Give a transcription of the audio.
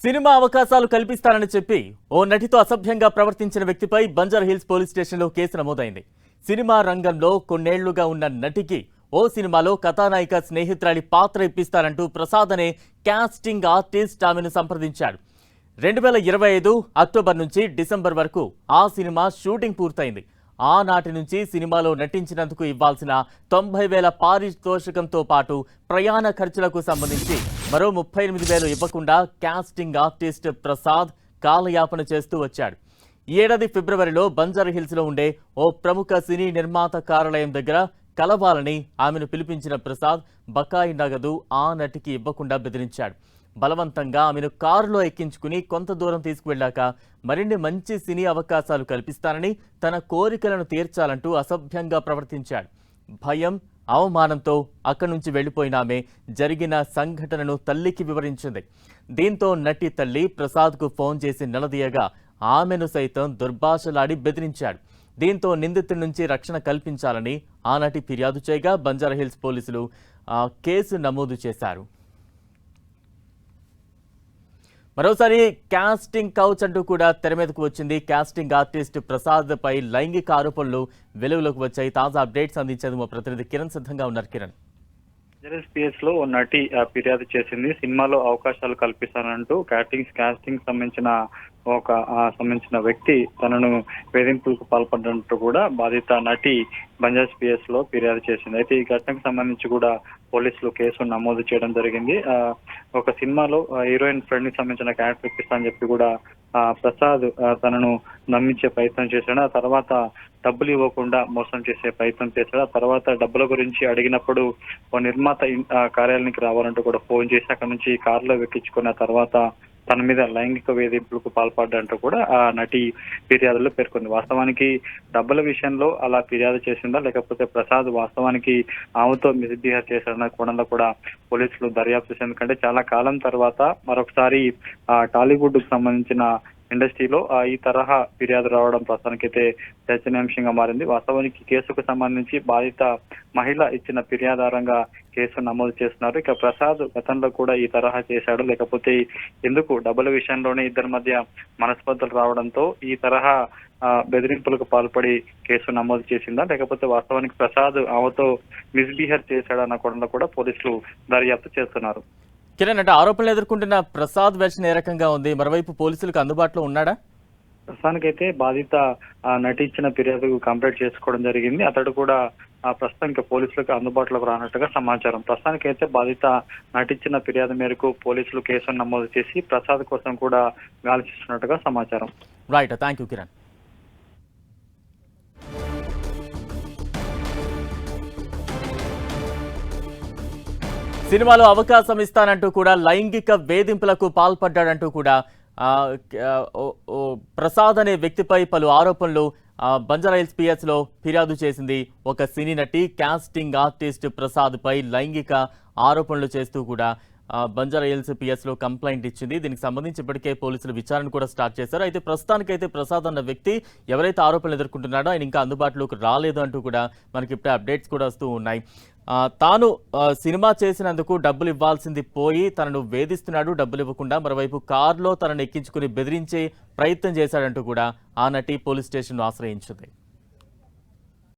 Cinema అవకాశాలు కల్పిస్తానని చెప్పి ఓ నటితో అసభ్యంగా ప్రవర్తించిన వ్యక్తిపై బంజారాహిల్స్ పోలీస్ స్టేషన్లో కేసు నమోదైంది. సినిమా రంగంలో కొన్నేళ్లుగా ఉన్న నటికి ఓ సినిమాలో కథానాయిక స్నేహితురాలి పాత్ర ఇప్పిస్తారంటూ ప్రసాద్ అనే కాస్టింగ్ ఆర్టిస్ట్ ఆమెను సంప్రదించాడు. 2025 అక్టోబర్ నుంచి డిసెంబర్ వరకు ఆ సినిమా షూటింగ్ పూర్తయింది. ఆనాటి నుంచి సినిమాలో నటించినందుకు ఇవ్వాల్సిన 90,000 పారితోషికంతో పాటు ప్రయాణ ఖర్చులకు సంబంధించి మరో 38,000 ఇవ్వకుండా కాస్టింగ్ ఆర్టిస్ట్ ప్రసాద్ కాలయాపన చేస్తూ వచ్చాడు. ఈ ఏడాది ఫిబ్రవరిలో బంజారాహిల్స్లో ఉండే ఓ ప్రముఖ సినీ నిర్మాత కార్యాలయం దగ్గర కలవాలని ఆమెను పిలిపించిన ప్రసాద్ బకాయి నగదు ఆ నటికి ఇవ్వకుండా బెదిరించాడు. బలవంతంగా ఆమెను కారులో ఎక్కించుకుని కొంత దూరం తీసుకువెళ్లాక మరిన్ని మంచి సినీ అవకాశాలు కల్పిస్తానని, తన కోరికలను తీర్చాలంటూ అసభ్యంగా ప్రవర్తించాడు. భయం, అవమానంతో అక్కడి నుంచి వెళ్లిపోయిన ఆమె జరిగిన సంఘటనను తల్లికి వివరించింది. దీంతో నటి తల్లి ప్రసాద్కు ఫోన్ చేసి నిలదీయగా ఆమెను సైతం దుర్భాషలాడి బెదిరించాడు. దీంతో నిందితుడి నుంచి రక్షణ కల్పించాలని ఆ నటి ఫిర్యాదు చేయగా బంజారాహిల్స్ పోలీసులు కేసు నమోదు చేశారు. మరోసారి కాస్టింగ్ కౌచ్ అంటూ కూడా తెర మీదకు వచ్చింది. కాస్టింగ్ ఆర్టిస్ట్ ప్రసాద్ పై లైంగిక ఆరోపణలు వెలుగులోకి వచ్చాయి. తాజా అప్డేట్స్ అందించేందుకు మా ప్రతినిధి కిరణ్ సిద్ధంగా ఉన్నారు. కిరణ్, పిఎస్ లో ఓ నటి ఫిర్యాదు చేసింది. సినిమాలో అవకాశాలు కల్పిస్తానంటూ కాస్టింగ్ సంబంధించిన వ్యక్తి తనను వేధింపులకు పాల్పడినట్టు కూడా బాధిత నటి బంజారా పిఎస్ లో ఫిర్యాదు చేసింది. అయితే ఈ ఘటనకు సంబంధించి కూడా పోలీసులు కేసు నమోదు చేయడం జరిగింది. ఒక సినిమాలో హీరోయిన్ ఫ్రెండ్ కి సంబంధించిన క్యారెక్టర్ ఇప్పిస్తా అని చెప్పి కూడా ప్రసాద్ తనను నమ్మించే ప్రయత్నం చేశాడు. ఆ తర్వాత డబ్బులు ఇవ్వకుండా మోసం చేసే ప్రయత్నం చేశాడు. ఆ తర్వాత డబ్బుల గురించి అడిగినప్పుడు ఓ నిర్మాత కార్యాలయానికి రావాలంటూ కూడా ఫోన్ చేసి అక్కడ నుంచి కారులో ఎక్కించుకున్న తర్వాత తన మీద లైంగిక వేధింపులకు పాల్పడ్డంటూ కూడా ఆ నటి ఫిర్యాదులో పేర్కొంది. వాస్తవానికి డబ్బుల విషయంలో అలా ఫిర్యాదు చేసిందా, లేకపోతే ప్రసాద్ వాస్తవానికి ఆమెతో మిస్బిహేవ్ చేశాడన్న కోణంలో కూడా పోలీసులు దర్యాప్తు చేశారు. ఎందుకంటే చాలా కాలం తర్వాత మరొకసారి టాలీవుడ్ కు సంబంధించిన ఇండస్ట్రీలో ఈ తరహా ఫిర్యాదు రావడం ప్రస్తుతానికైతే చర్చనీయాంశంగా మారింది. వాస్తవానికి కేసుకు సంబంధించి బాధిత మహిళ ఇచ్చిన ఫిర్యాధారంగా కేసు నమోదు చేస్తున్నారు. ఇక ప్రసాద్ గతంలో కూడా ఈ తరహా చేశాడు, లేకపోతే ఎందుకు డబ్బుల విషయంలోనే ఇద్దరి మధ్య మనస్పర్ధలు రావడంతో ఈ తరహా బెదిరింపులకు పాల్పడి కేసు నమోదు చేసిందా, లేకపోతే వాస్తవానికి ప్రసాద్ ఆమెతో మిస్బిహేవ్ చేశాడన్న కోణంలో కూడా పోలీసులు దర్యాప్తు చేస్తున్నారు. కిరణ్, అంటే ఆరోపణలు ఎదుర్కొంటున్న ప్రసాద్ వెర్షన్ ఏ రకంగా ఉంది? మరోవైపు పోలీసులకు అందుబాటులో ఉన్నాడా? ప్రస్తుతానికైతే బాధిత నటించిన ఫిర్యాదు కంప్లైంట్ చేసుకోవడం జరిగింది. అతడు కూడా ప్రస్తుతం ఇంకా పోలీసులకు అందుబాటులోకి రానట్టుగా సమాచారం. ప్రస్తుతానికైతే బాధిత నటించిన ఫిర్యాదు మేరకు పోలీసులు కేసును నమోదు చేసి ప్రసాద్ కోసం కూడా గాలిస్తున్నట్టుగా సమాచారం. Right, thank you Kiran. సినిమాలో అవకాశం ఇస్తానంటూ కూడా లైంగిక వేధింపులకు పాల్పడ్డాడంటూ కూడా ప్రసాద్ అనే వ్యక్తిపై పలు ఆరోపణలు బంజారాహిల్స్ పిఎస్ లో ఫిర్యాదు చేసింది. ఒక సినీ నటి కాస్టింగ్ ఆర్టిస్ట్ ప్రసాద్ పై లైంగిక ఆరోపణలు చేస్తూ కూడా బంజారాహిల్స్ పిఎస్ లో కంప్లైంట్ ఇచ్చింది. దీనికి సంబంధించి ఇప్పటికే పోలీసులు విచారణ కూడా స్టార్ట్ చేశారు. అయితే ప్రస్తుతానికైతే ప్రసాద్ అన్న వ్యక్తి ఎవరైతే ఆరోపణలు ఎదుర్కొంటున్నాడో ఆయన ఇంకా అందుబాటులోకి రాలేదు అంటూ కూడా మనకి ఇప్పుడే అప్డేట్స్ కూడా వస్తూ ఉన్నాయి. తాను సినిమా చేసినందుకు డబ్బులు ఇవ్వాల్సింది పోయి తనను వేధిస్తున్నాడు, డబ్బులు ఇవ్వకుండా. మరోవైపు కారులో తనను ఎక్కించుకుని బెదిరించే ప్రయత్నం చేశాడంటూ కూడా ఆ నటి పోలీస్ స్టేషన్ను ఆశ్రయించింది.